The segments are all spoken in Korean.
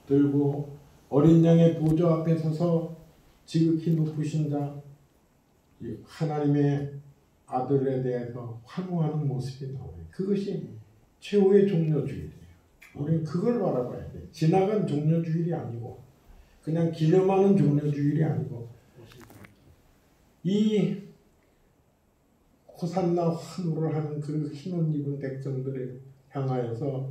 들고 어린 양의 보좌 앞에 서서 지극히 높으신 자 하나님의 아들에 대해서 환호하는 모습이 나와요. 그것이 최후의 종려주일이에요. 우리는 그걸 바라봐야 돼요. 지나간 종려주일이 아니고 그냥 기념하는 종려주일이 아니고 이 호산나 환호를 하는 그 흰옷 입은 백성들을 향하여서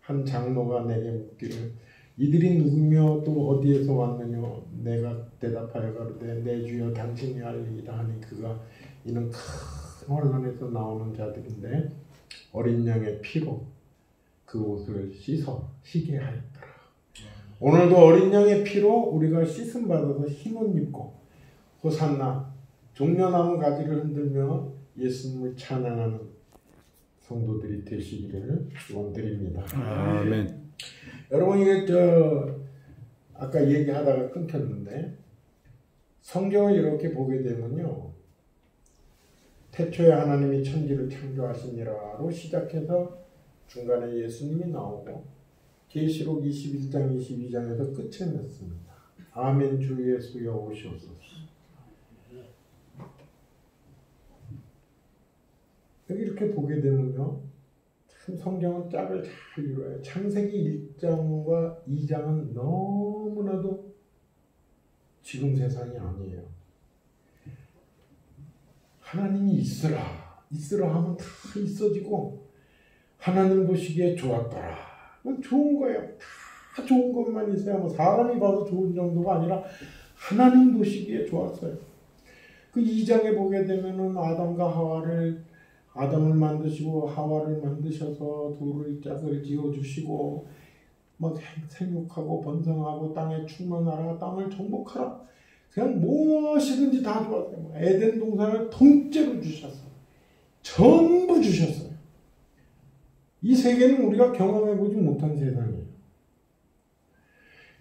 한 장로가 내게 묻기를 이들이 누구며 또 어디에서 왔느냐. 내가 대답하여 가로되 내 주여 당신이 알리이다 하니 그가 이는 큰 혼란에서 나오는 자들인데 어린 양의 피로 그 옷을 씻어 희게 하였더라. 오늘도 어린 양의 피로 우리가 씻음 받아서 흰옷 입고 호산나 종려나무 가지를 흔들며 예수님을 찬양하는 성도들이 되시기를 축원드립니다. 아멘. 여러분 이게 아까 얘기하다가 끊겼는데 성경을 이렇게 보게 되면요. 태초에 하나님이 천지를 창조하시니라로 시작해서 중간에 예수님이 나오고 계시록 21장 22장에서 끝에 맺습니다. 아멘. 주 예수여 오시옵소서. 여기 이렇게 보게 되면요. 참 성경은 짝을 잘 이루어요. 창세기 1장과 2장은 너무나도 지금 세상이 아니에요. 하나님이 있으라 하면 다 있어지고 하나님 보시기에 좋았더라. 그건 좋은 거예요. 다 좋은 것만 있어야 뭐 사람이 봐도 좋은 정도가 아니라 하나님 보시기에 좋았어요. 그 2장에 보게 되면은 아담을 만드시고 하와를 만드셔서 둘을 짝을 지어주시고 막 생육하고 번성하고 땅에 충만하라 땅을 정복하라 그냥 무엇이든지 다 좋았어요. 에덴 동산을 통째로 주셨어요. 전부 주셨어요. 이 세계는 우리가 경험해보지 못한 세상이에요.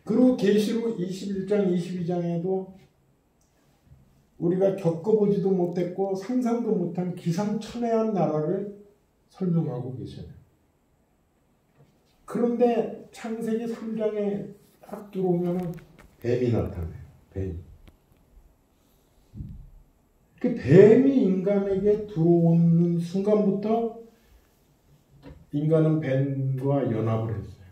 그리고 계시록 21장 22장에도 우리가 겪어보지도 못했고 상상도 못한 기상천외한 나라를 설명하고 계셔요. 그런데 창세기 3장에 딱 들어오면 뱀이 나타나요. 뱀. 그 뱀이 인간에게 들어오는 순간부터 인간은 뱀과 연합을 했어요.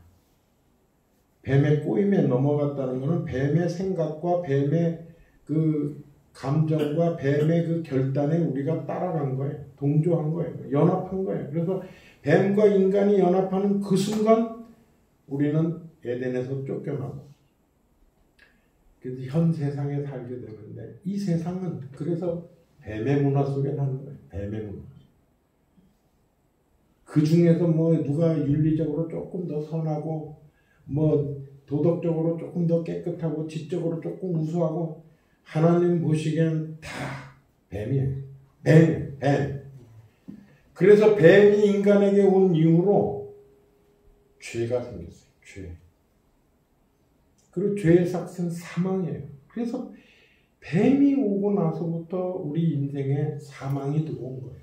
뱀의 꼬임에 넘어갔다는 것은 뱀의 생각과 뱀의 그 감정과 뱀의 그 결단에 우리가 따라간 거예요. 동조한 거예요. 연합한 거예요. 그래서 뱀과 인간이 연합하는 그 순간 우리는 에덴에서 쫓겨나고 그래서 현 세상에 살게 되는데 이 세상은 그래서 뱀의 문화 속에 사는 거예요. 뱀의 문화. 그 중에서 뭐 누가 윤리적으로 조금 더 선하고 뭐 도덕적으로 조금 더 깨끗하고 지적으로 조금 우수하고 하나님 보시기엔 다 뱀이에요. 뱀. 그래서 뱀이 인간에게 온 이후로 죄가 생겼어요. 죄. 그리고 죄의 삭은 사망이에요. 그래서 뱀이 오고 나서부터 우리 인생에 사망이 들어온 거예요.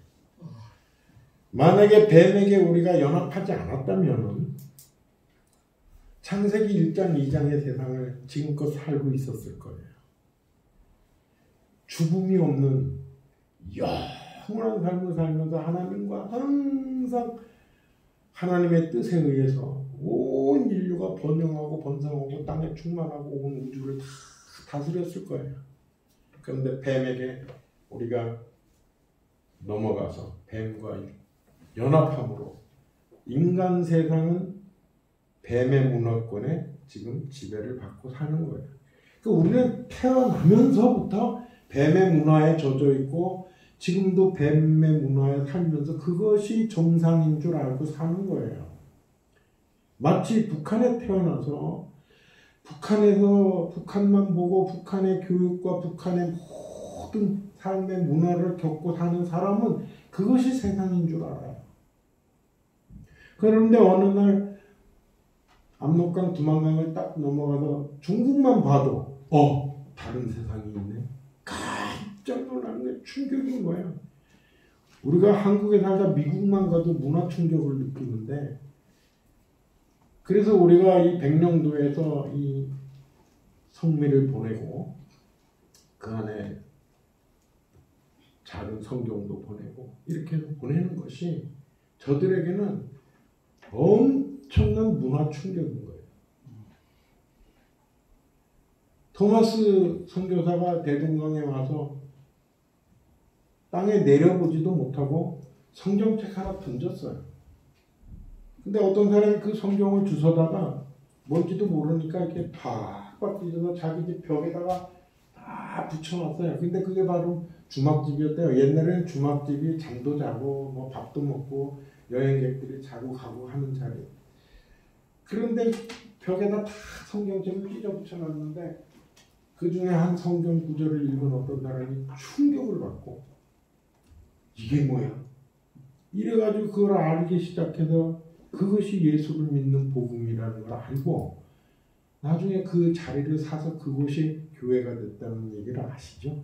만약에 뱀에게 우리가 연합하지 않았다면 창세기 1장 2장의 세상을 지금껏 살고 있었을 거예요. 죽음이 없는 영원한 삶을 살면서 하나님과 항상 하나님의 뜻에 의해서 온 인류가 번영하고 번성하고 땅에 충만하고 온 우주를 다 다스렸을 거예요. 그런데 뱀에게 우리가 넘어가서 뱀과 연합함으로 인간 세상은 뱀의 문화권에 지금 지배를 받고 사는 거예요. 그러니까 우리는 태어나면서부터 뱀의 문화에 젖어 있고 지금도 뱀의 문화에 살면서 그것이 정상인 줄 알고 사는 거예요. 마치 북한에 태어나서 북한만 보고 북한의 교육과 북한의 모든 삶의 문화를 겪고 사는 사람은 그것이 세상인 줄 알아요. 그런데 어느 날 압록강 두만강을 딱 넘어가서 중국만 봐도 다른 세상이 있네. 깜짝 놀라는 게 충격인 거예요. 우리가 한국에 살다 미국만 가도 문화 충격을 느끼는데 그래서 우리가 이 백령도에서 이 성미를 보내고 그 안에 작은 성경도 보내고 이렇게 해서 보내는 것이 저들에게는 엄청난 문화 충격인 거예요. 토마스 선교사가 대동강에 와서 땅에 내려보지도 못하고 성경책 하나 던졌어요. 근데 어떤 사람이 그 성경을 주워다가 뭔지도 모르니까 이렇게 팍팍 찢어서 자기 집 벽에다가 다 붙여놨어요. 근데 그게 바로 주막집이었대요. 옛날에는 주막집이 잠도 자고 뭐 밥도 먹고 여행객들이 자고 가고 하는 자리. 그런데 벽에다 다 성경책을 찢어 붙여놨는데 그 중에 한 성경 구절을 읽은 어떤 사람이 충격을 받고 이게 뭐야? 이래가지고 그걸 알기 시작해서 그것이 예수를 믿는 복음이라는 걸 알고 나중에 그 자리를 사서 그곳이 교회가 됐다는 얘기를 아시죠?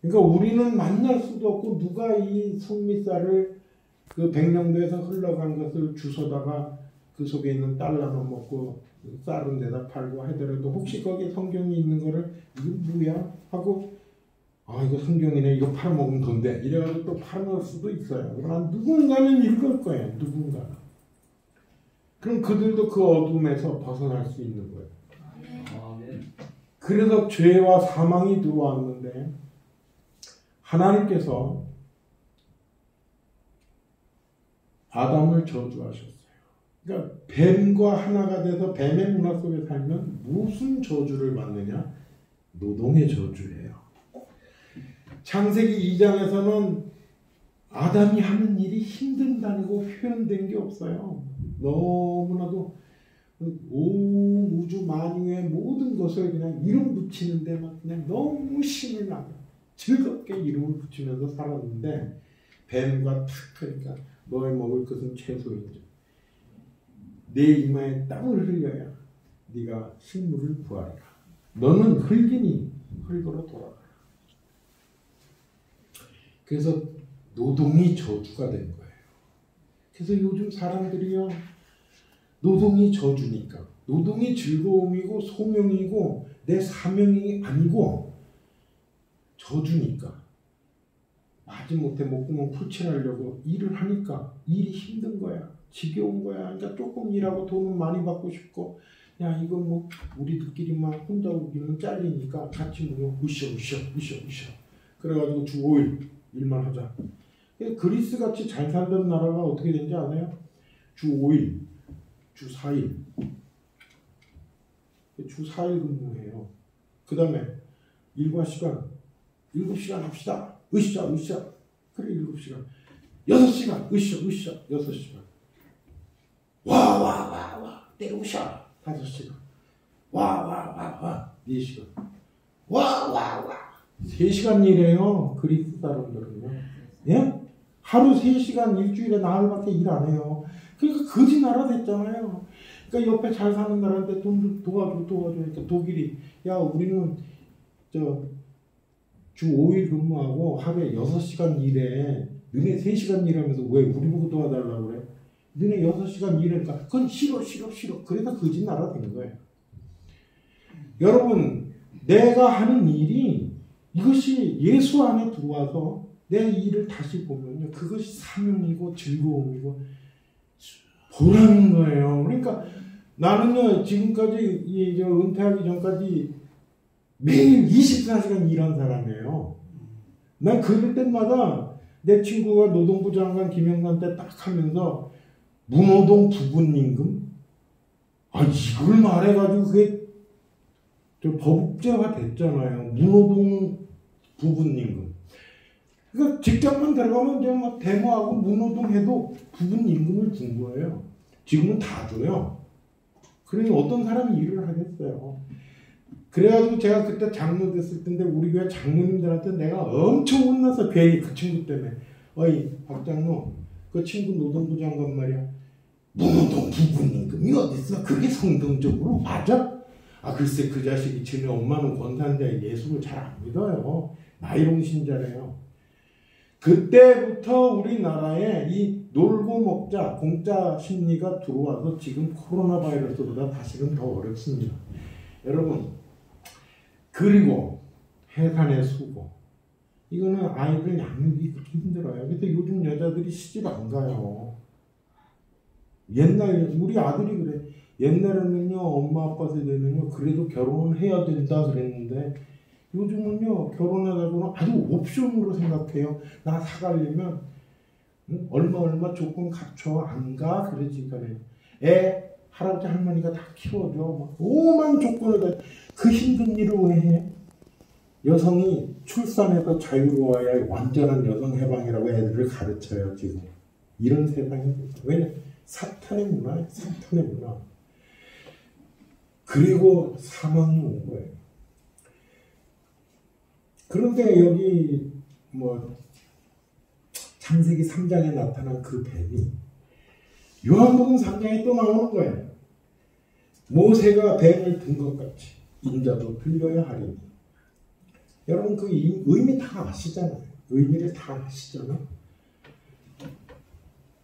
그러니까 우리는 만날 수도 없고 누가 이 성미쌀을 그 백령도에서 흘러간 것을 주워다가 그 속에 있는 달러만 먹고 쌀은 내다 팔고 하더라도 혹시 거기에 성경이 있는 거를 이거 뭐야? 하고 아 이거 성경이네 이거 팔아먹으면 돈돼 이래가지고 또 팔아먹을 수도 있어요. 그러나 누군가는 읽을 거예요. 누군가는. 그럼 그들도 그 어둠에서 벗어날 수 있는 거예요. 그래서 죄와 사망이 들어왔는데 하나님께서 아담을 저주하셨어요. 그러니까 뱀과 하나가 돼서 뱀의 문화 속에 살면 무슨 저주를 받느냐? 노동의 저주예요. 창세기 2장에서는 아담이 하는 일이 힘든다고 표현된 게 없어요. 너무나도 온 우주 만유의 모든 것을 그냥 이름 붙이는 데만 그냥 너무 신이 나고 즐겁게 이름을 붙이면서 살았는데 뱀과 탁 하니까 너의 먹을 것은 채소이지 내 이마에 땀을 흘려야 네가 식물을 구하리라. 너는 흙이니 흙으로 돌아가라. 그래서 노동이 저주가 된 거예요. 그래서 요즘 사람들이요 노동이 저주니까 노동이 즐거움이고 소명이고 내 사명이 아니고 저주니까 마지못해 목구멍 풀칠하려고 일을 하니까 일이 힘든 거야. 지겨운 거야. 그러니까 조금 일하고 돈은 많이 받고 싶고 야 이거 뭐 우리들끼리만 혼자 우기면 잘리니까 같이 모여 으쌰 그래가지고 주 5일 일만 하자. 그리스같이 잘 살던 나라가 어떻게 된지 아나요? 주 5일 주 4일 주 4일 근무해요. 그 다음에 일과 시간 7시간 합시다. 으쌰 그래 7시간 6시간 으쌰 6시간 와 내려오셔 5시간 와 4시간 와 3시간 일해요. 그리스 사람들은요. 예? 하루 3시간 일주일에 나흘밖에 일 안 해요. 그러니까 거지 나라 됐잖아요. 그러니까 옆에 잘 사는 나라한테 돈 도와줘. 그러니까 독일이 야 우리는 주 5일 근무하고 하루에 6시간 일해. 너네 3시간 일하면서 왜 우리 보고 도와달라고 그래? 너네 6시간 일하니까 그건 싫어. 그래서 거지 나라 된 거예요. 여러분 내가 하는 일이 이것이 예수 안에 들어와서 내 일을 다시 보면요. 그것이 사명이고 즐거움이고 보라는 거예요. 그러니까 나는요. 지금까지 은퇴하기 전까지 매일 24시간 일한 사람이에요. 난 그럴 때마다 내 친구가 노동부 장관 김영삼 때 딱 하면서 무노동 부분임금? 이걸 말해가지고 그게 법제화 됐잖아요. 무노동 부분임금. 그러니까 직장만 들어가면 이제 막 데모하고 무노동해도 부분임금을 준 거예요. 지금은 다 줘요. 그러니 어떤 사람이 일을 하겠어요. 그래가지고 제가 그때 장로 됐을 텐데 우리 교회 장로님들한테 내가 엄청 혼나서 괜히 그 친구 때문에 어이 박 장로 그 친구 노동부 장관 말이야 무노동 부분임금이 어딨어? 그게 성경적으로 맞아? 글쎄 그 자식이 쟤네 엄마는 권사인데 예수를 잘 안 믿어요. 나이롱 신자래요. 그때부터 우리나라에 이 놀고 먹자 공짜 심리가 들어와서 지금 코로나 바이러스보다 다시금 더 어렵습니다. 여러분, 그리고 해산의 수고, 이거는 아이들 양육이 그렇게 힘들어요. 그래서 요즘 여자들이 시집 안 가요. 옛날 우리 아들이 그래. 옛날에는요 엄마 아빠 세대는요 그래도 결혼을 해야 된다 그랬는데 요즘은요 결혼하자고는 아주 옵션으로 생각해요. 나 사가려면 얼마 조건 갖춰 안 가 그러지. 애 할아버지 할머니가 다 키워줘. 막 오만 조건을 다. 그 힘든 일을 왜 해? 여성이 출산해서 자유로워야 완전한 여성 해방이라고 애들을 가르쳐요. 지금 이런 세상이. 왜냐? 사탄의 문화예요. 사탄의 문화. 그리고 사망이 온 거예요. 그런데 여기 뭐 창세기 3장에 나타난 그 뱀이 요한복음 3장에 또 나오는 거예요. 모세가 뱀을 든 것 같이 인자도 들려야 하리니. 여러분 그 의미 다 아시잖아요. 의미를 다 아시잖아요.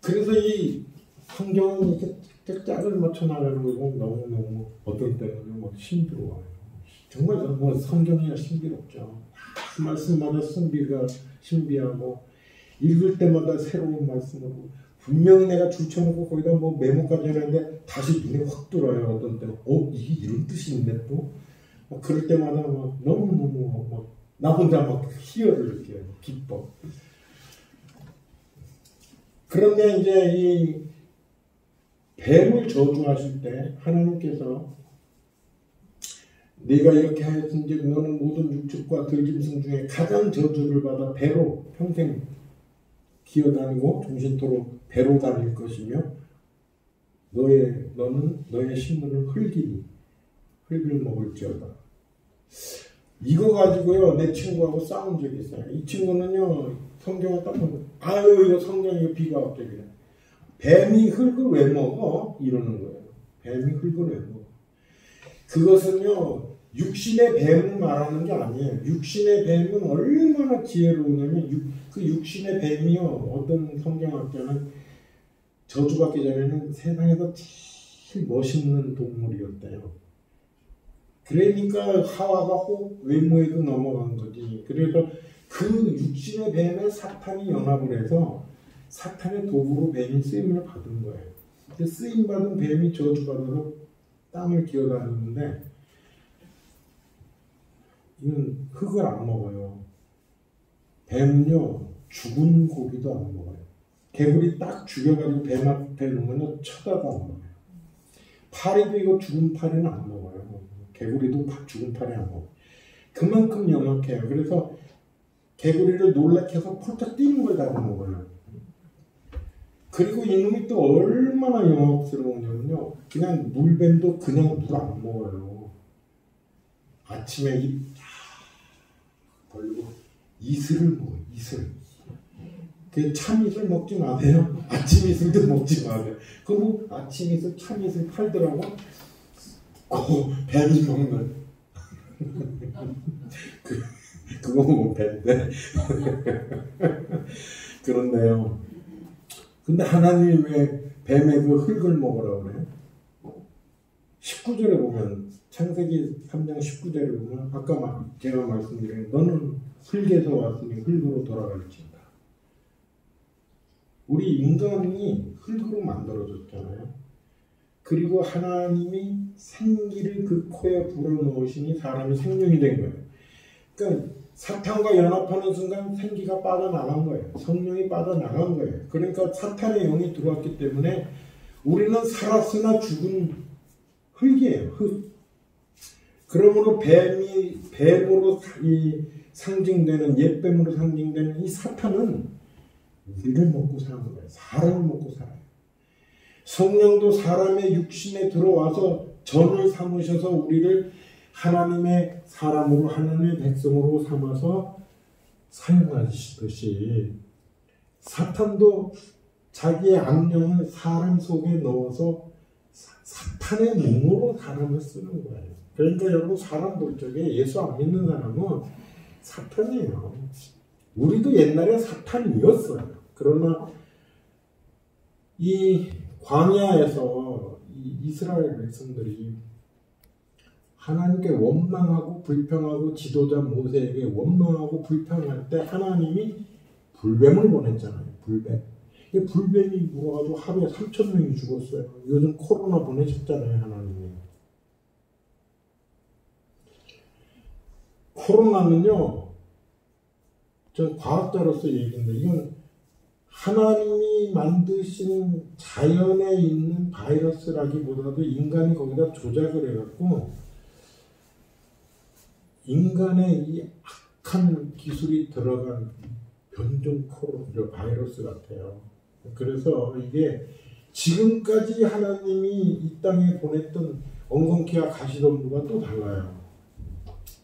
그래서 이 성경은 이렇게 짝을 맞춰 나가는 거 너무너무 어떤 때는 뭐 힘들어요. 정말 뭐 성경이야 신비롭죠. 그 말씀마다 신비하고 읽을 때마다 새로운 말씀으로 분명히 내가 줄쳐놓고 거기다 뭐 메모까지 하는데 다시 눈에 확 들어요. 어떤 때는 이게 이런 뜻이 있네 또. 그럴 때마다 막 너무너무 막 나 혼자 막 희열을 느껴요. 기뻐. 그런데 이제 이 뱀을 저주하실 때 하나님께서 네가 이렇게 하였은즉 너는 모든 육축과 들짐승 중에 가장 저주를 받아 배로 평생 기어다니고 종신토록 배로 다닐 것이며 너는 너의 신문을 흙을 먹을지어다. 이거 가지고요 내 친구하고 싸운 적이 있어요. 이 친구는요 성경을 딱 보면 이거 성경이 비과학적이래. 뱀이 흙을 왜 먹어? 이러는 거예요. 뱀이 흙을 왜 먹어? 그것은요 육신의 뱀을 말하는 게 아니에요. 육신의 뱀은 얼마나 지혜로우냐면 그 육신의 뱀이요 어떤 성경학자는 저주받기 전에는 세상에서 제일 멋있는 동물이었대요. 그러니까 하와가 외모에도 넘어간 거지. 그래서 그 육신의 뱀에 사탄이 연합을 해서 사탄의 도구로 뱀이 쓰임을 받은 거예요. 쓰임받은 뱀이 저주받아서 땅을 기어다니는데 이건 흙을 안 먹어요. 뱀은요 죽은 고기도 안 먹어요. 개구리 딱 죽여가지고 뱀 앞에 놓으면 쳐다도 안 먹어요. 파리도 이거 죽은 파리는 안 먹어요. 개구리도 죽은 파리 안 먹어요. 그만큼 영악해요. 그래서 개구리를 놀래켜서 폴짝 뛰는 걸 잡아먹어요. 그리고 이놈이 또 얼마나 영악스러우냐면요. 그냥 물뱀도 그냥 물 안 먹어요. 아침에 입 벌리고 이슬을 먹어요. 이슬. 그 참이슬 먹지 마세요. 아침 이슬도 먹지 마세요. 그리고 아침 이슬, 참 이슬 팔더라고. 뱀이 먹는 그거 보고 뱀인데 그런데요. 근데 하나님이 왜 뱀의 그 흙을 먹으라고 그래요? 19절에 보면 창세기 3장 19절에 보면 아까 제가 말씀드린 너는 흙에서 왔으니 흙으로 돌아갈지어다. 우리 인간이 흙으로 만들어졌잖아요. 그리고 하나님이 생기를 그 코에 불어넣으시니 사람이 생명이 된 거예요. 그러니까 사탄과 연합하는 순간 생기가 빠져나간 거예요. 성령이 빠져나간 거예요. 그러니까 사탄의 영이 들어왔기 때문에 우리는 살았으나 죽은 흙이에요. 흙. 그러므로 뱀으로 상징되는 옛뱀으로 상징되는 이 사탄은 우리를 먹고 사는 거예요. 사람을 먹고 살아요. 성령도 사람의 육신에 들어와서 전을 삼으셔서 우리를 하나님의 사람으로 하나님의 백성으로 삼아서 사용하시듯이 사탄도 자기의 악령을 사람 속에 넣어서 사탄의 몸으로 사람을 쓰는 거예요. 그러니까 여러분 사람 볼 적에 예수 안 믿는 사람은 사탄이에요. 우리도 옛날에 사탄이었어요. 그러나 이 광야에서 이 이스라엘 백성들이 하나님께 원망하고 불평하고 지도자 모세에게 원망하고 불평할 때 하나님이 불뱀을 보냈잖아요. 불뱀. 이 불뱀이 물어가지고 하루에 3,000명이 죽었어요. 요즘 코로나 보내셨잖아요. 하나님이. 코로나는요. 전 과학자로서 얘기인데 이건 하나님이 만드신 자연에 있는 바이러스라기보다도 인간이 거기다 조작을 해갖고 인간의 이 악한 기술이 들어간 변종 코로나 바이러스 같아요. 그래서 이게 지금까지 하나님이 이 땅에 보냈던 엉겅퀴와 가시덤불과 또 달라요.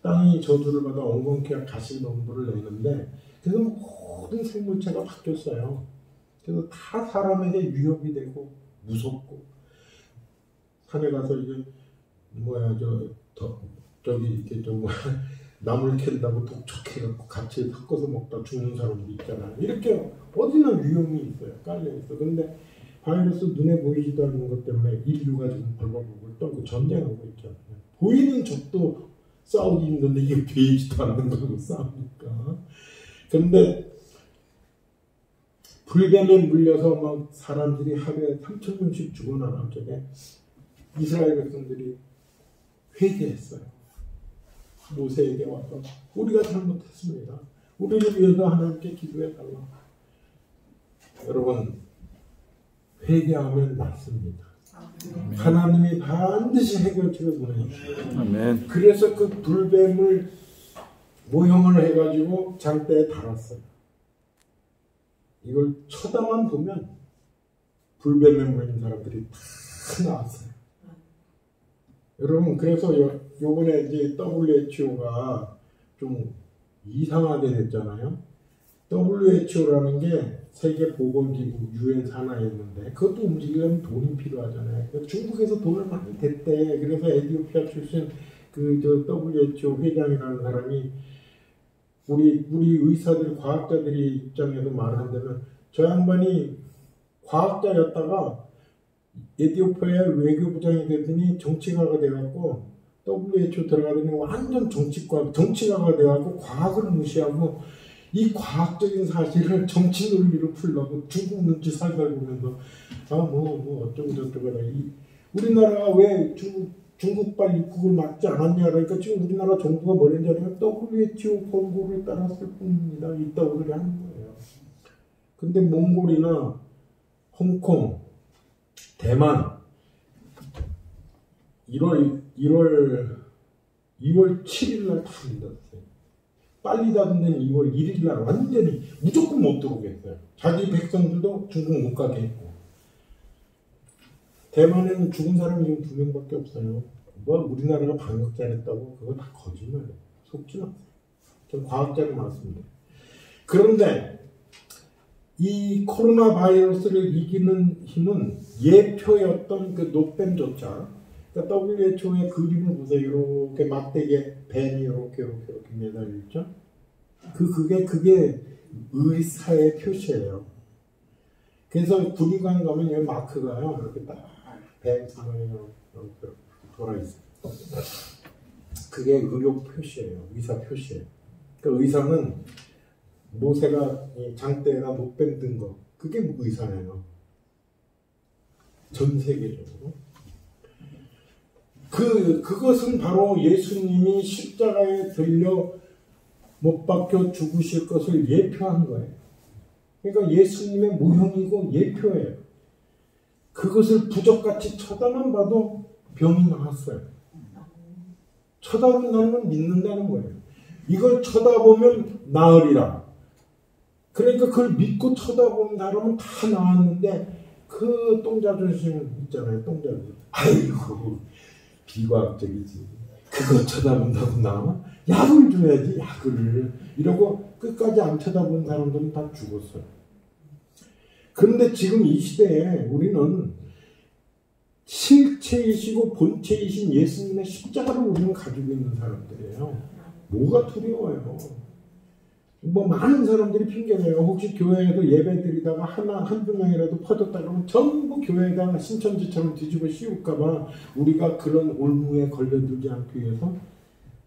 땅이 저주를 받아 엉겅퀴와 가시덤불을 내는데 그래서 모든 생물체가 바뀌었어요. 그래서 다 사람에게 위협이 되고 무섭고 산에 가서 이게 저기 이렇게 좀 나물 캔다고 독촉해갖고 같이 섞어서 먹다 죽는 사람도 있잖아요. 이렇게 어디나 위험이 있어요. 깔려있어. 근데 바이러스 눈에 보이지도 않는 것 때문에 인류가 지금 벌벌벌 떨고 전쟁하고 있잖아요. 보이는 적도 싸우기 힘든데 이게 보이지도 않는 거고 싸우니까. 근데 불뱀에 물려서 막 사람들이 하루에 3,000명씩 죽어나간 적에 이스라엘 백성들이 회개했어요. 모세에게 와서 우리가 잘못했습니다. 우리를 위해서 하나님께 기도해달라. 여러분 회개하면 낫습니다. 아멘. 하나님이 반드시 해결책을 보내주십니다. 아멘. 그래서 그 불뱀을 모형을 해가지고 장대에 달았어요. 이걸 쳐다만 보면 불뱀에 물린 사람들이 다 나왔어요. 여러분 그래서 요번에 이제 WHO가 좀 이상하게 됐잖아요. WHO라는 게 세계보건기구 UN 산하였는데 그것도 움직이려면 돈이 필요하잖아요. 중국에서 돈을 많이 댔대. 그래서 에티오피아 출신 WHO 회장이라는 사람이 우리 의사들 과학자들이 입장에서 말한다면 저 양반이 과학자였다가 에티오피아 외교부장이 되더니 정치가가 돼갖고 WHO 들어가더니 완전 정치가가 돼갖고 과학을 무시하고 이 과학적인 사실을 정치 논리로 풀려고 중국 눈치 살살 보면서 어쩌고 저쩌고 우리나라가 왜 중국발 입국을 막지 않았냐 그러니까 지금 우리나라 정부가 뭐랬는지 알아요? WHO 권고를 따랐을 뿐입니다. 이따구를 하는 거예요. 근데 몽골이나 홍콩, 대만 2월 7일 날 닫았어요. 빨리 닫은 데는 2월 1일 날 완전히 무조건 못 들어오게 했어요. 자기 백성들도 중국 못 가게 했고. 대만에는 죽은 사람이 지금 2명밖에 없어요. 우리나라가 방역 잘했다고 그거 다 거짓말이에요. 속지 마세요. 좀 과학자로 많습니다. 그런데 이 코로나 바이러스를 이기는 힘은 예표였던 그 노뱀조차 그러니까 WHO의 그림을 보세요. 이렇게 막대기에 뱀이 이렇게 매달려 있죠. 그게 의사의 표시예요. 그래서 군의관 가면 여기 마크가요. 이렇게 딱 뱀 상황이 이렇게 돌아 있어요. 그게 의료 표시예요. 의사 표시예요. 그 의사는 모세가 장대에다 노뱀 든 거, 그게 의사예요. 전 세계적으로. 그것은 바로 예수님이 십자가에 들려 못 박혀 죽으실 것을 예표한 거예요. 그러니까 예수님의 모형이고 예표예요. 그것을 부적같이 쳐다만 봐도 병이 나았어요. 쳐다본다는 건 믿는다는 거예요. 이걸 쳐다보면 나으리라. 그러니까 그걸 믿고 쳐다본 사람은 다 나았는데 그 똥자존심 있잖아요. 똥자존심. 아이고 비과학적이지. 그거 쳐다본다고 나와? 약을 줘야지 약을. 이러고 끝까지 안 쳐다본 사람들은 다 죽었어요. 그런데 지금 이 시대에 우리는 실체이시고 본체이신 예수님의 십자가를 우리는 가지고 있는 사람들이에요. 뭐가 두려워요. 뭐 많은 사람들이 핑계내요. 혹시 교회에서 예배 드리다가 한두 명이라도 퍼졌다 그러면 전부 교회가 신천지처럼 뒤집어 씌울까봐 우리가 그런 올무에 걸려들지 않기 위해서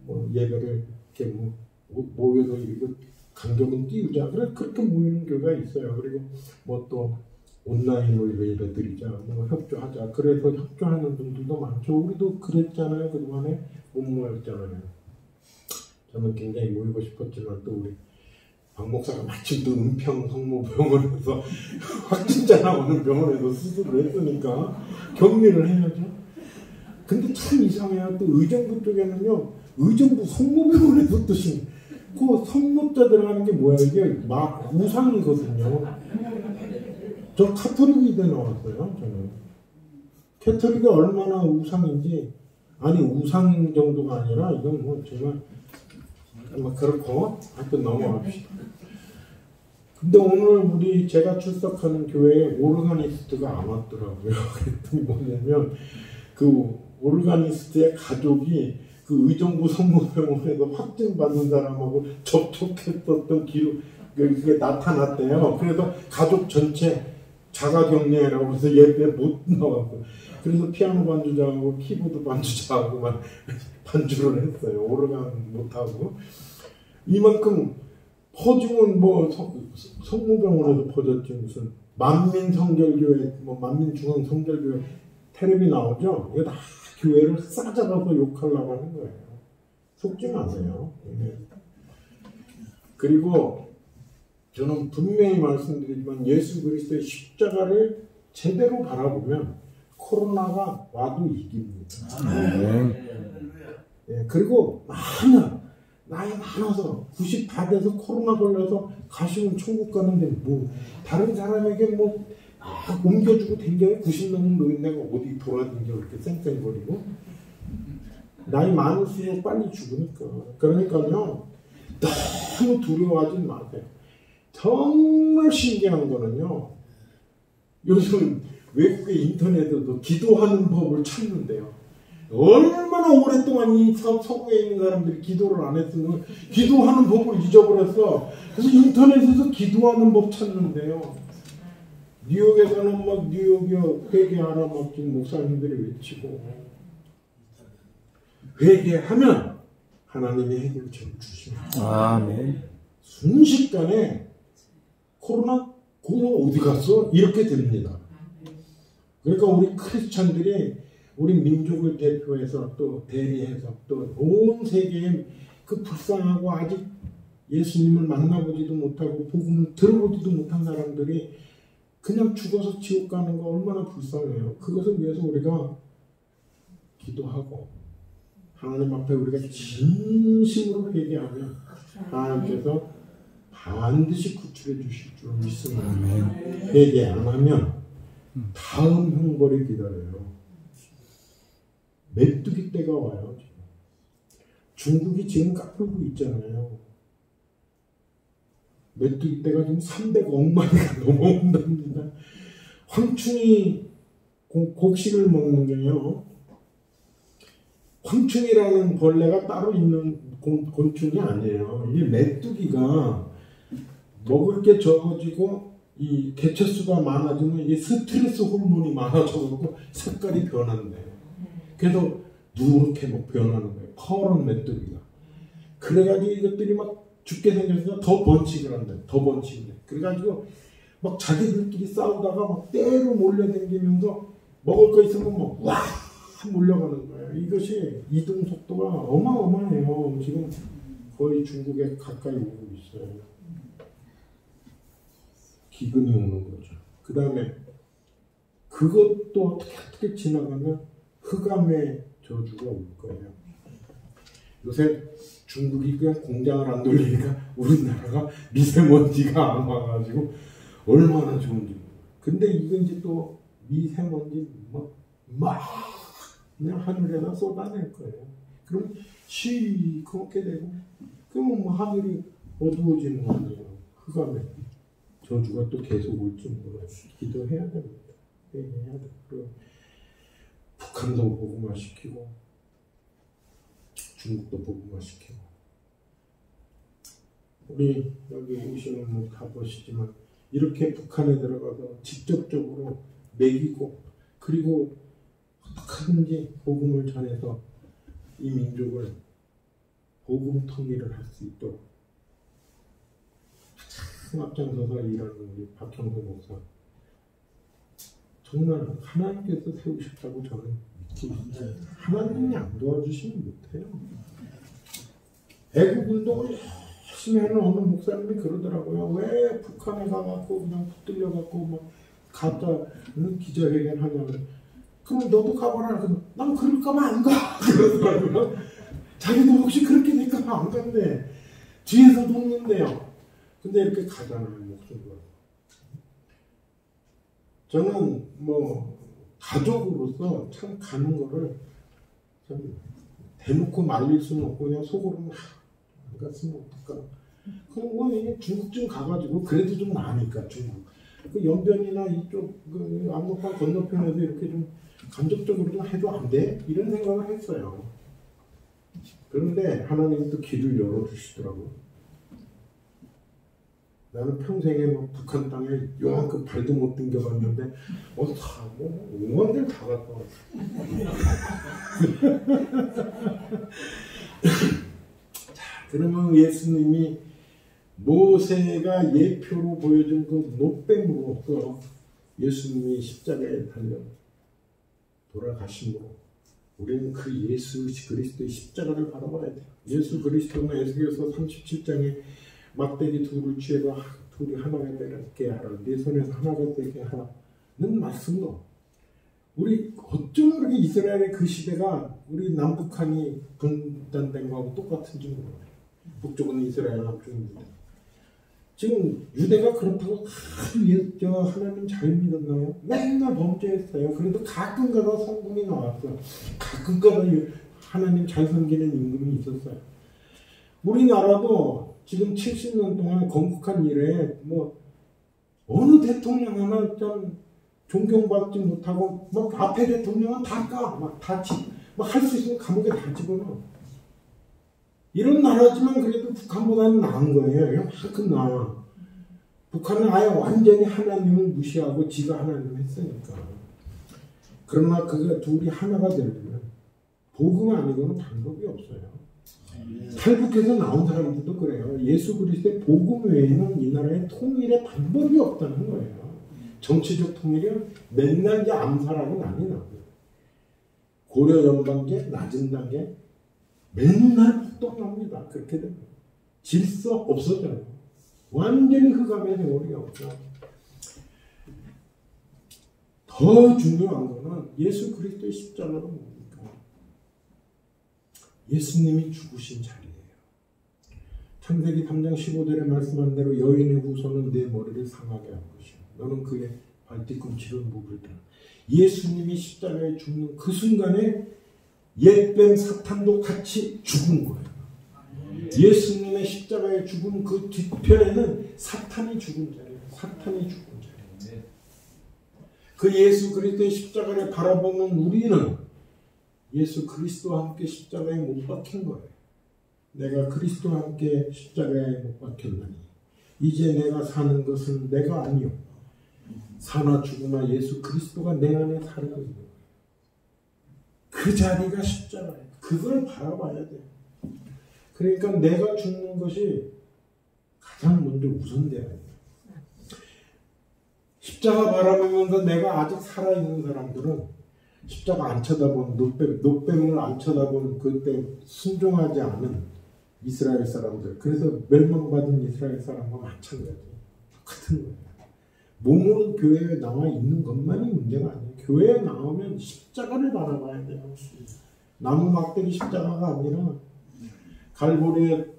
뭐 예배를 이렇게 뭐 모여서 이거 간격은 띄우자. 그래 그렇게 모이는 교회가 있어요. 그리고 뭐 또 온라인으로 예배 드리자. 뭐 협조하자. 그래서 협조하는 분들도 많죠. 우리도 그랬잖아요. 그동안에 못 모였잖아요. 저는 굉장히 모이고 싶었지만 또 우리 박 목사가 마침 또 은평 성모병원에서 확진자 나오는 병원에서 수술을 했으니까 격리를 해야죠. 근데 참 이상해요. 또 의정부 쪽에는요, 의정부 성모병원에서 뜨신 그 성모자 들어가는 게 뭐야? 이게 막 우상이거든요. 저 카톨릭에 나왔어요. 저는 캐톨릭이 얼마나 우상인지, 아니 우상 정도가 아니라 이건 뭐 정말 그렇고 하여튼 넘어갑시다. 근데 오늘 제가 출석하는 교회에 오르가니스트가 안 왔더라고요. 그랬더니 뭐냐면 그 오르가니스트의 가족이 그 의정부 성모병원에서 확진 받는 사람하고 접촉했었던 기록 그게 나타났대요. 그래서 가족 전체 자가격리라고 해서 예배 못 나왔고, 그래서 피아노 반주자하고 키보드 반주자하고만 반주를 했어요. 오르간 못하고. 이만큼 퍼지면 뭐 성모병원에도 퍼졌지. 무슨 만민성결교회, 뭐 만민중앙성결교회 텔레비 나오죠. 이거 다 교회를 싸잡아서 욕하려고 하는 거예요. 속지 마세요. 그리고 저는 분명히 말씀드리지만 예수 그리스도의 십자가를 제대로 바라보면 코로나가 와도 이깁니다. 예, 그리고 나이 많아서 90 다 돼서 코로나 걸려서 가시면 천국 가는데 뭐 다른 사람에게 뭐 옮겨주고 댕겨요. 90 넘은 노인네가 어디 돌아댕겨 이렇게 쌩쌩거리고. 나이 많을수록 빨리 죽으니까. 그러니까요, 너무 두려워하지 마세요. 정말 신기한 거는요, 요즘 외국의 인터넷에도 기도하는 법을 찾는데요. 얼마나 오랫동안 이 서구에 있는 사람들이 기도를 안 했으면 기도하는 법을 잊어버렸어. 그래서 인터넷에서 기도하는 법 찾는데요. 뉴욕에서는 막 뉴욕 회개하라 막 지금 목사님들이 외치고, 회개하면 하나님이 해결책을 주십니다. 아멘. 순식간에 코로나 어디 갔어? 이렇게 됩니다. 그러니까 우리 크리스찬들이 우리 민족을 대표해서 또 대리해서 또 온 세계에 그 불쌍하고 아직 예수님을 만나보지도 못하고 복음을 들어보지도 못한 사람들이 그냥 죽어서 지옥 가는 거 얼마나 불쌍해요. 그것을 위해서 우리가 기도하고 하나님 앞에 우리가 진심으로 회개하면 하나님께서 반드시 구출해 주실 줄 믿습니다. 회개 안 하면 다음 형벌이 기다려요. 메뚜기 때가 와요. 중국이 지금 까불고 있잖아요. 메뚜기 때가 지금 300억 마리가 넘어온답니다. 황충이 곡식을 먹는 게요. 황충이라는 벌레가 따로 있는 곤충이 아니에요. 이게 메뚜기가 먹을 게 적어지고 이 개체수가 많아지면 이게 스트레스 호르몬이 많아져서 색깔이 변한대요. 그래서 누렇게 막 변하는 거예요. 커런 메뚜기가. 그래가지고 이것들이 막 죽게 생겨서 더 번식을 한다. 더 번식을 해. 그래가지고 막 자기들끼리 싸우다가 막 때로 몰려다니면서 먹을 거 있으면 막 와 몰려가는 거예요. 이것이 이동 속도가 어마어마해요. 지금 거의 중국에 가까이 오고 있어요. 기근이 오는 거죠. 그 다음에 그것도 어떻게 지나가면 흑암의 저주가 올 거예요. 요새 중국이 그냥 공장을 안 돌리니까 우리나라가 미세먼지가 안 와가지고 얼마나 좋은지. 근데 이건 이제 또 미세먼지 막 그냥 하늘에다 쏟아낼 거예요. 그럼 시커멓게 되고, 그러면 뭐 하늘이 어두워지는 거 아니에요. 흑암에 저주가 또 계속 올지 몰라요. 기도해야 됩니다. 해야 돼요. 북한도 복음화시키고 중국도 복음화시키고 우리 여기 오시는 분 다 보시지만 이렇게 북한에 들어가서 직접적으로 먹이고 그리고 어떻게든지 복음을 전해서 이 민족을 복음 통일을 할 수 있도록 참 앞장서서 일하는 우리 박형수 목사 정말 하나님께서 세우셨다고 저는 믿습니다. 하나님이 안 도와주시면 못해요. 애국 운동을 열심히 하는 어느 목사님이 그러더라고요. 왜 북한에 가갖고 그냥 붙들려갖고 막 가짜는 기자회견 하냐면 그럼 너도 가봐라. 그럼 난 그럴까봐 안 가. 그러더라고요. 자기도 혹시 그렇게 될까봐 안 간대. 뒤에서 돕는데요. 근데 이렇게 가잖아요. 목숨으로. 저는 뭐 가족으로서 참 가는 거를 참 대놓고 말릴 수는 없고 그냥 속으로는 안 갔으면 어떨까. 그럼 뭐 중국쯤 가가지고 그래도 좀 나으니까 중국. 그 연변이나 이쪽 그 압록강 건너편에서 이렇게 좀 간접적으로 좀 해도 안 돼? 이런 생각을 했어요. 그런데 하나님이 또 길을 열어주시더라고요. 나는 평생에 뭐 북한 땅에 요만큼 발도 못 땡겨봤는데 다 뭐 응원들 다 갔다 왔어. 자, 그러면 예수님이 모세가 예표로 보여준 그 못뱀으로서 예수님이 십자가에 달려 돌아가심으로 우리는 그 예수 그리스도의 십자가를 바라봐야 돼요. 예수 그리스도는 에스겔서 37장에 막대기 둘을 취해서 둘이 하나가 되게 하라. 네 손에서 하나가 되게 하라는 말씀도 우리 어쩜 그렇게 이스라엘의 그 시대가 우리 남북한이 분단된 거하고 똑같은지 모르겠어요. 북쪽은 이스라엘, 남쪽은 유대. 지금 유대가 그렇다고 하나님 잘 믿었나요? 맨날 범죄했어요. 그래도 가끔 가다 성공이 나왔어. 가끔 가다 하나님 잘 섬기는 임금이 있었어요. 우리나라도 지금 70년 동안 건국한 이래 뭐 어느 대통령 하나 좀 존경받지 못하고 막 앞에 대통령은 다 까, 막 할 수 있으면 감옥에 다 집어넣어. 이런 나라지만 그래도 북한보다는 나은 거예요. 이만큼 나아. 북한은 아예 완전히 하나님을 무시하고 지가 하나님을 했으니까. 그러나 그가 둘이 하나가 되려면 복음 아니고는 방법이 없어요. 탈북해서 나온 사람들도 그래요. 예수 그리스도의 복음 외에는 이 나라의 통일의 방법이 없다는 거예요. 정치적 통일은 맨날 이제 암살하고 난리 나고 고려 연방제 낮은 단계 맨날 폭동납니다. 그렇게 되면 질서 없어져요. 완전히 흑암의 세월이 없죠. 더 중요한 거는 예수 그리스도의 십자가는 뭡니까? 예수님이 죽으신 자리예요. 창세기 3장 15절에 말씀한 대로 여인의 후손은 내 머리를 상하게 할 것이요 너는 그의 발뒤꿈치를 묶으리라. 예수님이 십자가에 죽는 그 순간에 옛뱀 사탄도 같이 죽은 거예요. 예수님의 십자가에 죽은 그 뒤편에는 사탄이 죽은 자리예요. 사탄이 죽은 자리예요. 그 예수 그리스도의 십자가를 바라보는 우리는 예수 그리스도와 함께 십자가에 못 박힌 거예요. 내가 그리스도와 함께 십자가에 못 박혔나니 이제 내가 사는 것은 내가 아니요 사나 죽으나 예수 그리스도가 내 안에 살고 있는 거예요. 그 자리가 십자가예요. 그걸 바라봐야 돼요. 그러니까 내가 죽는 것이 가장 먼저 우선돼야 돼요. 십자가 바라보면서 내가 아직 살아있는 사람들은 십자가 안 쳐다본 노뱀을 안 쳐다본 그때 순종하지 않은 이스라엘 사람들, 그래서 멸망받은 이스라엘 사람과 마찬가지 똑같은 거예요. 몸으로 교회에 나와 있는 것만이 문제가 아니에요. 교회에 나오면 십자가를 바라봐야 돼요. 나무 막대기 십자가가 아니라 갈보리의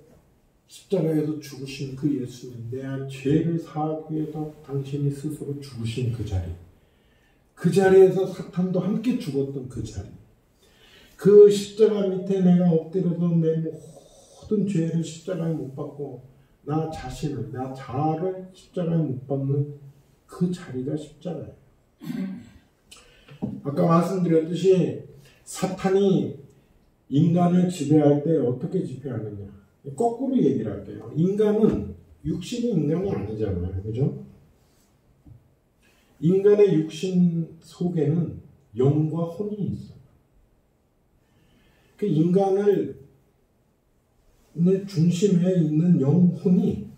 십자가에서 죽으신 그 예수님, 내 죄를 사하기 위해서 당신이 스스로 죽으신 그 자리, 그 자리에서 사탄도 함께 죽었던 그 자리, 그 십자가 밑에 내가 엎드려서 내 모든 죄를 십자가에 못 박고 나 자신을, 나 자아를 십자가에 못 박는 그 자리가 십자가예요. 아까 말씀드렸듯이 사탄이 인간을 지배할 때 어떻게 지배하느냐, 거꾸로 얘기를 할게요. 인간은 육신이 인간이 아니잖아요. 그죠? 인간의 육신 속에는 영과 혼이 있어요. 그 인간을 중심에 있는 영혼이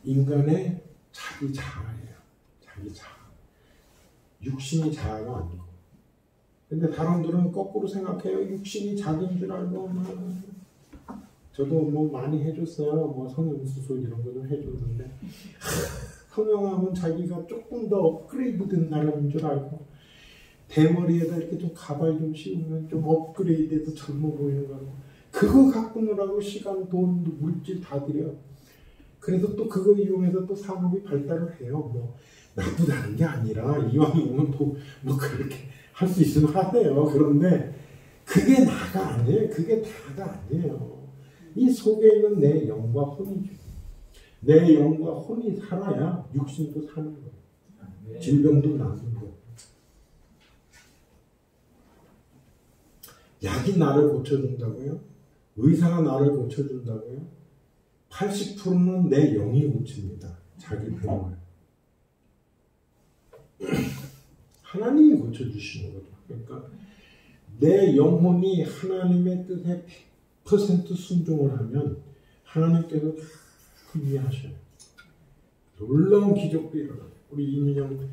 인간의 자기 자아예요. 자기 자아. 육신이 자아가 아니고. 근데 사람들은 거꾸로 생각해요. 육신이 자기인 줄 알고. 저도 뭐 많이 해줬어요. 뭐 성형수술 이런 거 좀 해줬는데 성형하면 자기가 조금 더 업그레이드된 사람인 줄 알고 대머리에다 이렇게 좀 가발 좀 씌우면 좀 업그레이드해서 젊어 보이는 거고 그거 갖고 노라고 시간, 돈, 물질 다 들여. 그래서 또 그거 이용해서 또 산업이 발달을 해요. 뭐 나쁘다는 게 아니라 이왕이면 뭐 그렇게 할 수 있으면 하세요. 그런데 그게 나가 아니에요. 그게 다가 아니에요. 이 속에 있는 내 영과 혼이죠. 내 영과 혼이 살아야 육신도 사는 거예요. 질병도 낫는 거예요. 약이 나를 고쳐준다고요? 의사가 나를 고쳐준다고요? 80%는 내 영이 고칩니다. 자기 병을. 하나님이 고쳐주시는 거죠. 그러니까 내 영혼이 하나님의 뜻에 100% 순종을 하면 하나님께서 다 이해하셔요. 놀라운 기적도 일어나요. 우리 이민영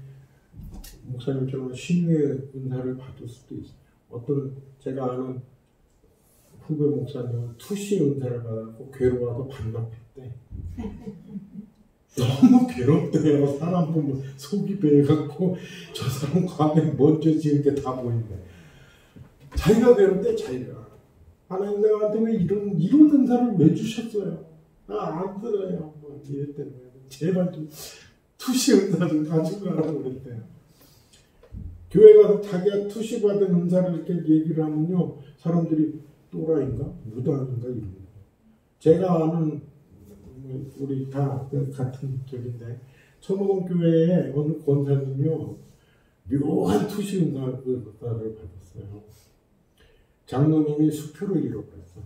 목사님처럼 신유의 은사를 받을 수도 있어요. 어떤 제가 아는 후배 목사님은 투시 은사를 받았고 괴로워서 반납했대. 너무 괴롭대요. 사람 보면 속이 배해갖고 저 사람 과거에 먼저 지은 게 다 보인대. 자기가 괴롭대 자기가. 하나님 나한테 왜 이런 은사를 왜 주셨어요? 나 안 들어요. 뭐 이랬대는 거예요. 제발 좀 투시 은사 좀 가지고 가라고 그랬대요. 교회 가서 자기가 투시 받은 은사를 이렇게 얘기를 하면요. 사람들이 또라이인가? 무당인가? 이런 거예요. 제가 아는 우리 다 같은 쪽인데 천호동 교회에 어느 권사님이요. 묘한 투시 은사를 받았어요. 장로님이 수표를 잃어버렸어.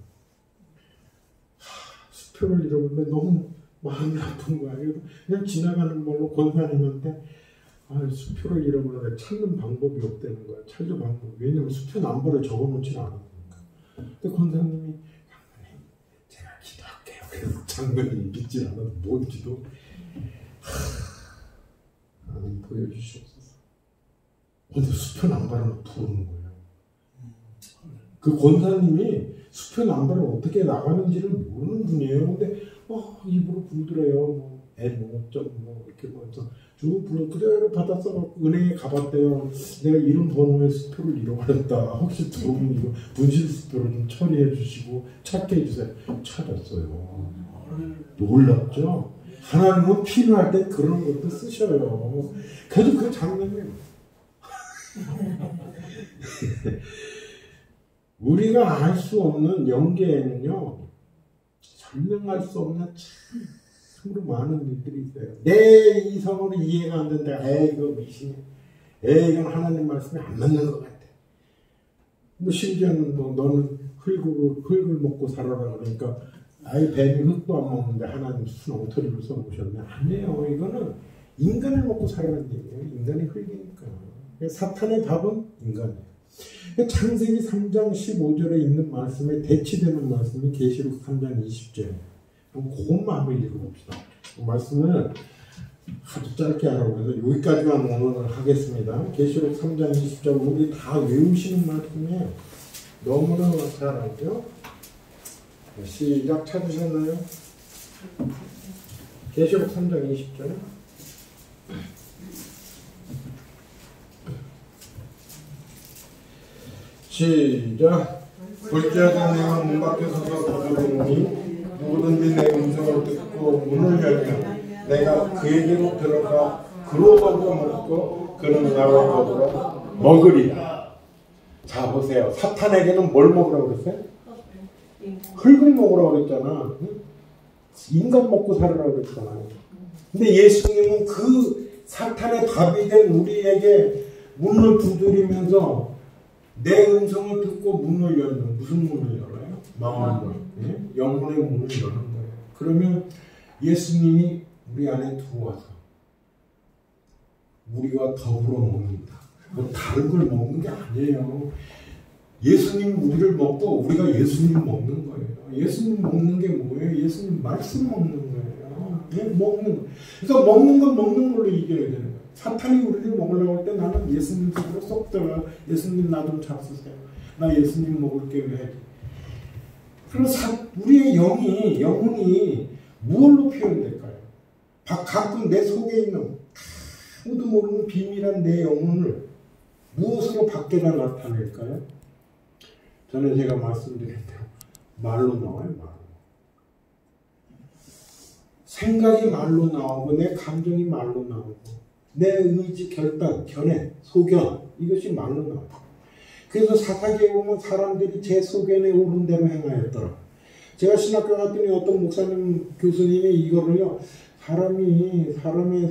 수표를 잃어버렸는데 너무 마음이 아픈 거야. 그냥 지나가는 걸로 권사님한테 수표를 잃어버렸는데 찾는 방법이 없다는 거야. 찾을 방법이. 왜냐면 수표 넘버를 적어놓지는 않았으니까. 근데 권사님이 장로님 제가 기도할게요. 그래서 장로님이 믿지 않아도 뭔지도 하나님 보여주시옵소서. 근데 수표 넘버를 부르는 거예요. 그 권사님이 수표 넘버를 어떻게 나가는지를 모르는 분이에요. 근데 입으로 불더래요. 뭐 이렇게 뭐서 쭉 불러 그대로 받았어. 은행에 가봤대요. 내가 이런 번호의 수표를 잃어버렸다. 혹시 들어오면 이거 분실 수표를 좀 처리해 주시고 찾게 해주세요. 찾았어요. 놀랍죠? 하나님은 필요할 때 그런 것도 쓰셔요. 그래도 그 장면이 우리가 알 수 없는 영계에는요, 설명할 수 없는 참으로 많은 일들이 있어요. 내 이성으로 이해가 안 된다. 이거 미신이야. 이건 하나님 말씀이 안 맞는 것 같아. 뭐 심지어는 너는 흙을 먹고 살아라 그러니까 뱀이 흙도 안 먹는데 하나님 무슨 엉터리를 써놓으셨네. 아니에요. 이거는 인간을 먹고 살아라는 얘기예요. 인간이 흙이니까. 사탄의 답은 인간이에요. 창세기 3장 15절에 있는 말씀에 대치되는 말씀이 계시록 3장 20절. 그것만 한번 읽어봅시다. 그 말씀을 아주 짧게 하라고 해서 여기까지만 오늘 하겠습니다. 계시록 3장 20절 우리 다 외우시는 말씀이에요. 너무나 잘 알죠? 시작. 찾으셨나요? 계시록 3장 20절. 시작. 볼지어다 내가 문 밖에 서서 거두리니 누구든지 내 음성을 듣고 문을 열면 내가 그에게로 들어가 그로 먼저 먹고 그는 나와 더불어 먹으리라. 자 보세요. 사탄에게는 뭘 먹으라고 그랬어요? 흙을 먹으라고 그랬잖아. 인간 먹고 살으라고 그랬잖아요. 근데 예수님은 그 사탄의 답이 된 우리에게 문을 두드리면서 내 음성을 듣고 문을 열면 무슨 문을 열어요? 망한 것. 예? 영혼의 문을 여는 거예요. 그러면 예수님이 우리 안에 들어와서 우리와 더불어 먹는다. 뭐 다른 걸 먹는 게 아니에요. 예수님 우리를 먹고 우리가 예수님 먹는 거예요. 예수님 먹는 게 뭐예요? 예수님 말씀 먹는 거예요. 예? 먹는. 그래서 먹는 건 먹는 걸로 이겨야 되는 거예요. 사탄이 우리를 먹으려고 할 때 나는 예수님 속으로 쏙 들어가. 예수님 나 좀 잡수세요. 나 예수님 먹을게 왜? 그래서 우리의 영혼이 무엇로 표현될까요? 가끔 내 속에 있는 아무도 모르는 비밀한 내 영혼을 무엇으로 밖에다 나타낼까요? 저는 제가 말씀드린 대로 말로 나와요. 말로. 생각이 말로 나오고 내 감정이 말로 나오고 내 의지, 결단, 견해, 소견 이것이 말로 나와요. 그래서 사사기에 보면 사람들이 제 소견에 오른 대로 행하였더라. 제가 신학교 갔더니 어떤 목사님, 교수님이 이거를요, 사람의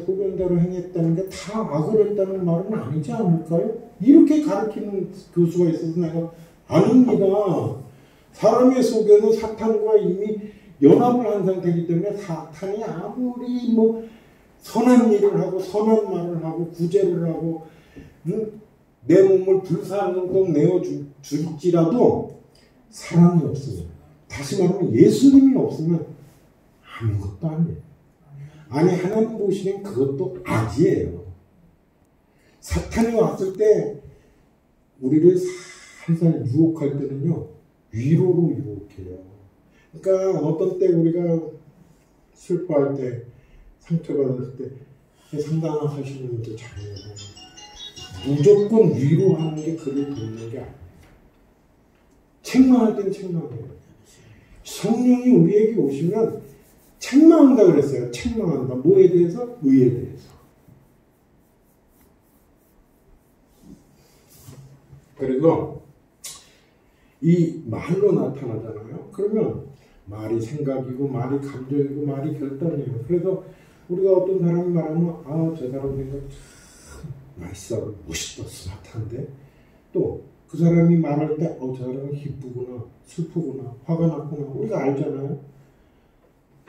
소견대로 행했다는 게 다 악을 했다는 말은 아니지 않을까요? 이렇게 가르치는 교수가 있어서 내가 아닙니다. 사람의 소견은 사탄과 이미 연합을 한 상태이기 때문에 사탄이 아무리 뭐 선한 일을 하고 선한 말을 하고 구제를 하고 내 몸을 불사르도록 내어줄지라도 사랑이 없으면, 다시 말하면 예수님이 없으면 아무것도 아니에요. 아니 하나님 보시기엔 그것도 악이에요. 사탄이 왔을 때 우리를 살살 유혹할 때는요, 위로로 유혹해요. 그러니까 어떤 때 우리가 슬퍼할 때, 상처받았을 때 상담하시는 분들 잘해요. 무조건 위로하는 게 그를 돕는 게 아니에요. 책망할 때는 책망해요. 성령이 우리에게 오시면 책망한다 그랬어요. 책망한다. 뭐에 대해서? 의에 대해서. 그래서 이 말로 나타나잖아요. 그러면 말이 생각이고 말이 감정이고 말이 결단이에요. 그래서 우리가 어떤 사람이 말하면 저 사람 생각 참 맛있어, 멋있다, 스마트한데, 또 그 사람이 말할 때 저 사람은 기쁘구나, 슬프구나, 화가 났구나 우리가 알잖아요.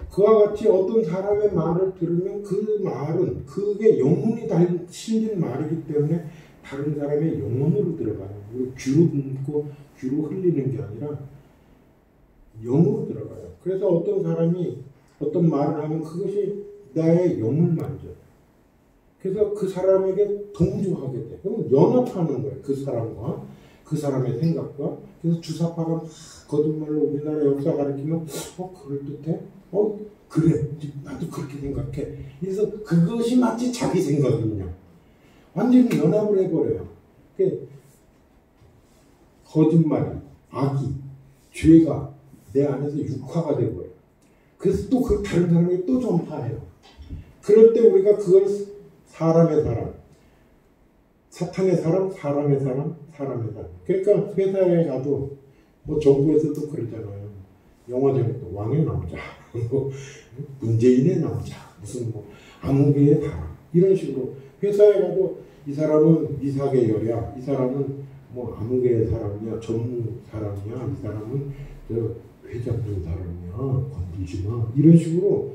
그와 같이 어떤 사람의 말을 들으면 그 말은 그게 영혼이 실린 말이기 때문에 다른 사람의 영혼으로 들어가요. 귀로 듣고 귀로 흘리는 게 아니라 영으로 들어가요. 그래서 어떤 사람이 어떤 말을 하면 그것이 나의 영을 만져요. 그래서 그 사람에게 동조하게 돼. 그럼 연합하는 거예요. 그 사람과 그 사람의 생각과. 그래서 주사파가 거짓말로 우리나라 역사 가르치면 그럴듯해? 그래. 나도 그렇게 생각해. 그래서 그것이 마치 자기 생각이냐. 완전히 연합을 해버려요. 거짓말이, 악이, 죄가 내 안에서 육화가 돼버려요. 그래서 또 그 다른 사람에게 또 전파해요. 그럴 때 우리가 그걸 사람의 사람, 사탄의 사람, 사람의 사람, 사람의 사람. 그러니까 회사에 가도 뭐 정부에서도 그러잖아요. 영화 제목도 왕의 남자, 문재인의 남자, 무슨 뭐 암흑의 사람 이런 식으로 회사에 가도 이 사람은 이사계열이야, 이 사람은 뭐 암흑의 사람이야, 전무 사람이야, 이 사람은 저 회장님 사람이야, 건들지 마 이런 식으로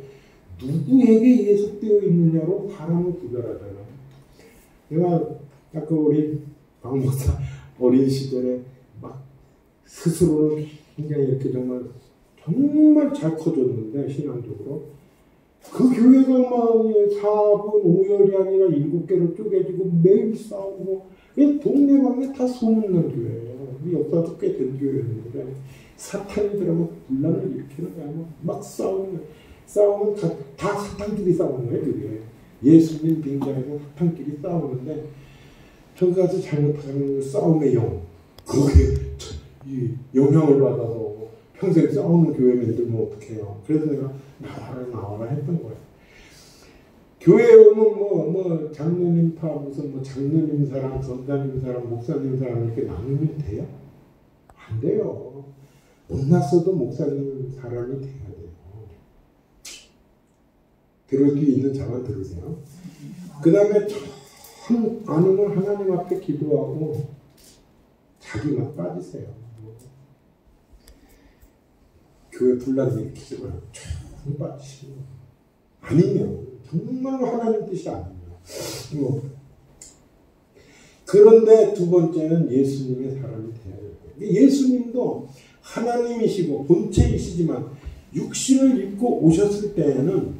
누구에게 예속되어 있느냐로 사람을 구별하잖아요. 내가 아까 우리 박 목사 어린 시절에 막 스스로는 굉장히 이렇게 정말 잘 커졌는데 신앙적으로 그 교회가 막 4분 5열이 아니라 7개로 쪼개지고 매일 싸우고 동네방네 다 소문난 교회예요. 우리 역사도 꽤 된 교회였는데 사탄이 들어가면 분란을 일으키는 거야. 막 싸우면 다 사탄끼리 싸우는 거예요. 그게 예수님 빙자에서 사탄끼리 싸우는데 저기 가서 잘못하면 싸움의 영, 거기에 영향을 받아서 평생 싸우는 교회 만들면 어떡해요. 그래서 내가 나와라 했던 거예요. 교회에 오면 뭐 장로님 파 무슨 뭐 장로님 사람, 전사님 사람, 목사님 사람 이렇게 나누면 돼요? 안 돼요. 못났어도 목사님 사람이 돼야 돼요. 들을 수 있는 자만 들으세요. 그 다음에 참 아니면 하나님 앞에 기도하고 자기만 빠지세요. 교회 분란 일으키지 말고 빠지시고 아니면 정말로 하나님 뜻이 아니면 그런데 두 번째는 예수님의 사람이 돼야 돼요. 예수님도 하나님이시고 본체이시지만 육신을 입고 오셨을 때에는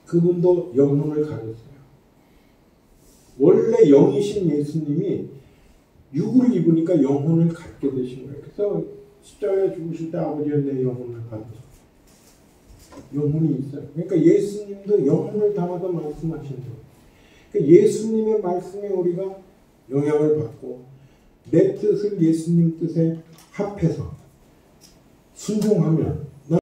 그분도 영혼을 가졌어요. 원래 영이신 예수님이 육을 입으니까 영혼을 갖게 되신 거예요. 그래서 십자가에 죽으실 때 아버지가 내 영혼을 받으셨어요. 영혼이 있어요. 그러니까 예수님도 영혼을 담아서 말씀하신 거예요. 그러니까 예수님의 말씀에 우리가 영향을 받고 내 뜻을 예수님 뜻에 합해서 순종하면